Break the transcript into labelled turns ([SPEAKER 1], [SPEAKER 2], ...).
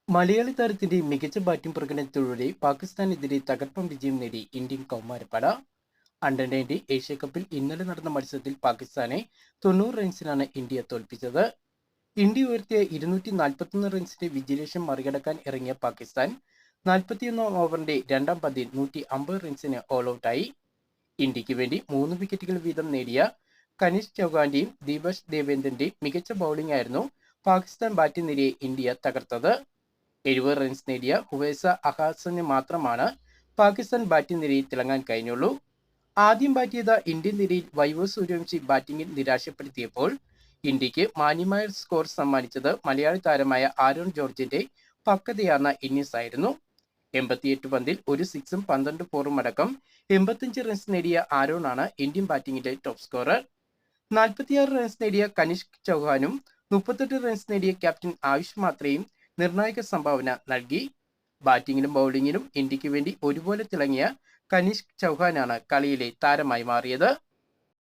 [SPEAKER 1] മലയാളി താരത്തിന്റെ മികച്ച ബാറ്റിംഗ് പ്രകടനത്തിലൂടെ പാകിസ്ഥാനെതിരെ തകർപ്പൻ വിജയം നേടി ഇന്ത്യൻ കൗമാരപ്പട. അണ്ടർ-19 ഏഷ്യാകപ്പിൽ ഇന്നലെ നടന്ന മത്സരത്തിൽ പാകിസ്ഥാനെ 90 റൺസിനാണ് ഇന്ത്യ തോൽപ്പിച്ചത്. ഇന്ത്യ ഉയർത്തിയ 241 റൺസിന്റെ വിജയലക്ഷ്യം മറികടക്കാൻ ഇറങ്ങിയ പാകിസ്ഥാൻ 41 ഓവറിന്റെ രണ്ടാം പന്തിൽ 150 റൺസിന് ഓൾ ഔട്ടായി. ഇന്ത്യക്ക് വേണ്ടി 3 വിക്കറ്റുകൾ വീതം നേടിയ കനിഷ് ചൗഹാന്റെയും ദീപക് ദേവേന്ദ്രന്റെയും മികച്ച ബൗളിംഗ് ആയിരുന്നു പാകിസ്ഥാൻ ബാറ്റ് നിരയെ ഇന്ത്യ തകർത്തത്. 70 റൺസ് നേടിയ ഹുവൈസ അഹ്സാന് മാത്രമാണ് പാകിസ്ഥാൻ ബാറ്റിംഗ് നിരയിൽ തിളങ്ങാൻ കഴിഞ്ഞുള്ളൂ. ആദ്യം ബാറ്റ് ചെയ്ത ഇന്ത്യൻ നിരയിൽ വൈഭവ് സൂര്യവംശി ബാറ്റിംഗിൽ നിരാശപ്പെടുത്തിയപ്പോൾ ഇന്ത്യക്ക് മാന്യമായ സ്കോർ സമ്മാനിച്ചത് മലയാളി താരമായ ആരോൺ ജോർജിന്റെ പക്വതയാർന്ന ഇന്നിംഗ്സ് ആയിരുന്നു. 88 പന്തിൽ ഒരു സിക്സും 12 ഫോറും അടക്കം 85 റൺസ് നേടിയ ആരോണാണ് ഇന്ത്യൻ ബാറ്റിംഗിന്റെ ടോപ്പ് സ്കോറർ. 46 റൺസ് നേടിയ കനിഷ്ക് ചൗഹാനും 38 റൺസ് നേടിയ ക്യാപ്റ്റൻ ആയുഷ് മാത്രയും നിർണായക സംഭാവന നൽകി. ബാറ്റിംഗിലും ബൗളിംഗിലും ഇന്ത്യക്ക് വേണ്ടി ഒരുപോലെ തിളങ്ങിയ കനിഷ്ക് ചൗഹാനാണ് കളിയിലെ താരമായി മാറിയത്.